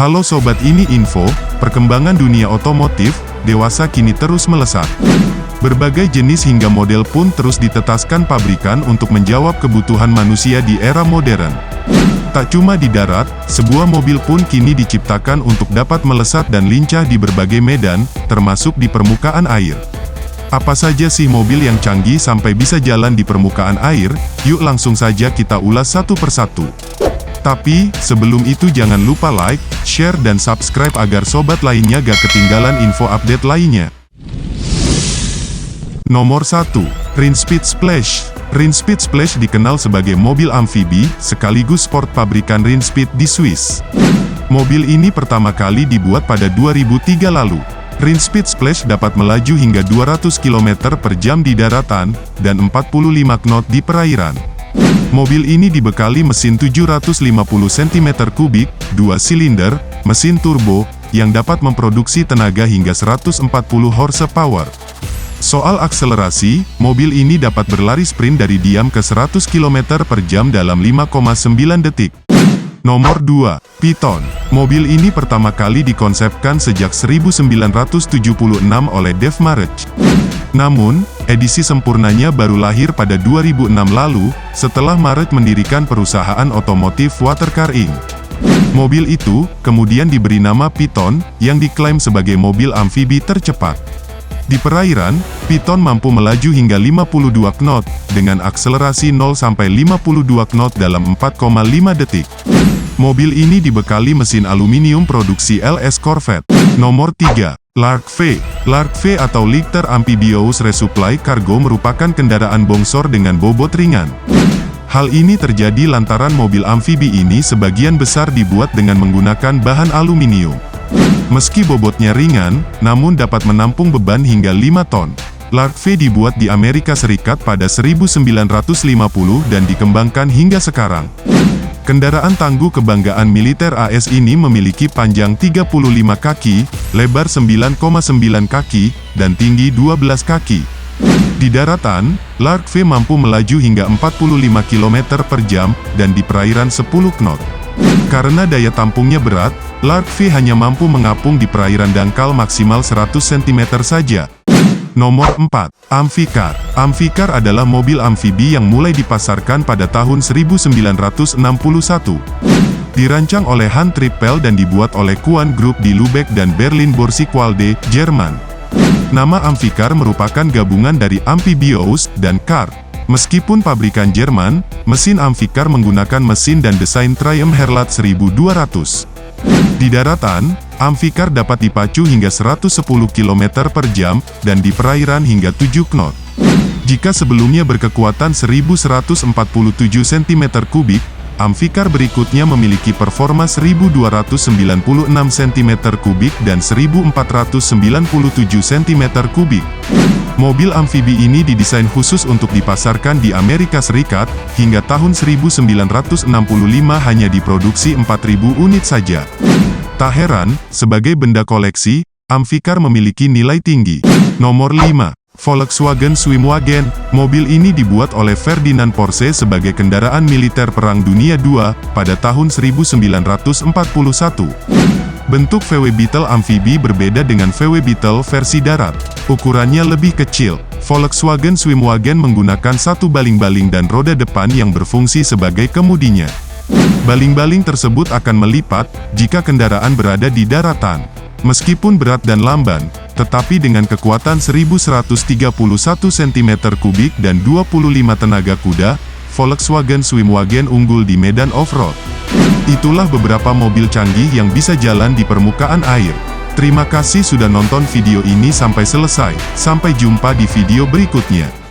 Halo Sobat, ini info, perkembangan dunia otomotif, dewasa kini terus melesat. Berbagai jenis hingga model pun terus ditetaskan pabrikan untuk menjawab kebutuhan manusia di era modern. Tak cuma di darat, sebuah mobil pun kini diciptakan untuk dapat melesat dan lincah di berbagai medan, termasuk di permukaan air. Apa saja sih mobil yang canggih sampai bisa jalan di permukaan air? Yuk langsung saja kita ulas satu persatu. Tapi, sebelum itu jangan lupa like, share dan subscribe agar sobat lainnya gak ketinggalan info update lainnya. Nomor 1. Rinspeed Splash. Rinspeed Splash dikenal sebagai mobil amfibi, sekaligus sport pabrikan Rinspeed di Swiss. Mobil ini pertama kali dibuat pada 2003 lalu. Rinspeed Splash dapat melaju hingga 200 km per jam di daratan, dan 45 knot di perairan. Mobil ini dibekali mesin 750 cm3, 2 silinder, mesin turbo, yang dapat memproduksi tenaga hingga 140 horsepower. Soal akselerasi, mobil ini dapat berlari sprint dari diam ke 100 km per jam dalam 5,9 detik. Nomor 2. Piton. Mobil ini pertama kali dikonsepkan sejak 1976 oleh Dave March. Namun, edisi sempurnanya baru lahir pada 2006 lalu, setelah March mendirikan perusahaan otomotif Watercar Inc. Mobil itu, kemudian diberi nama Piton, yang diklaim sebagai mobil amfibi tercepat. Di perairan, Piton mampu melaju hingga 52 knot, dengan akselerasi 0-52 knot dalam 4,5 detik. Mobil ini dibekali mesin aluminium produksi LS Corvette. Nomor 3. Lark V. Lark V atau Lichter Amphibious Resupply Cargo merupakan kendaraan bongsor dengan bobot ringan. Hal ini terjadi lantaran mobil amfibi ini sebagian besar dibuat dengan menggunakan bahan aluminium. Meski bobotnya ringan, namun dapat menampung beban hingga 5 ton. Lark V dibuat di Amerika Serikat pada 1950 dan dikembangkan hingga sekarang. Kendaraan tangguh kebanggaan militer AS ini memiliki panjang 35 kaki, lebar 9,9 kaki, dan tinggi 12 kaki. Di daratan, Lark V mampu melaju hingga 45 km per jam, dan di perairan 10 knot. Karena daya tampungnya berat, Lark V hanya mampu mengapung di perairan dangkal maksimal 100 cm saja. Nomor 4. Amficar. Amficar adalah mobil amfibi yang mulai dipasarkan pada tahun 1961. Dirancang oleh Hans Trippel dan dibuat oleh Kuan Group di Lübeck dan Berlin Borsigwalde, Jerman. Nama Amficar merupakan gabungan dari Amphibious dan Car. Meskipun pabrikan Jerman, mesin Amficar menggunakan mesin dan desain Triumph Herlat 1200. Di daratan, Amficar dapat dipacu hingga 110 km per jam, dan di perairan hingga 7 knot. Jika sebelumnya berkekuatan 1147 cm3, Amficar berikutnya memiliki performa 1296 cm3 dan 1497 cm3. Mobil amfibi ini didesain khusus untuk dipasarkan di Amerika Serikat, hingga tahun 1965 hanya diproduksi 4.000 unit saja. Tak heran, sebagai benda koleksi, Amficar memiliki nilai tinggi. Nomor 5. Volkswagen Swimwagen. Mobil ini dibuat oleh Ferdinand Porsche sebagai kendaraan militer Perang Dunia II, pada tahun 1941. Bentuk VW Beetle amfibi berbeda dengan VW Beetle versi darat. Ukurannya lebih kecil. Volkswagen Swimwagen menggunakan satu baling-baling dan roda depan yang berfungsi sebagai kemudinya. Baling-baling tersebut akan melipat, jika kendaraan berada di daratan. Meskipun berat dan lamban, tetapi dengan kekuatan 1131 cm3 dan 25 tenaga kuda, Volkswagen Swimwagen unggul di medan off-road. Itulah beberapa mobil canggih yang bisa jalan di permukaan air. Terima kasih sudah nonton video ini sampai selesai. Sampai jumpa di video berikutnya.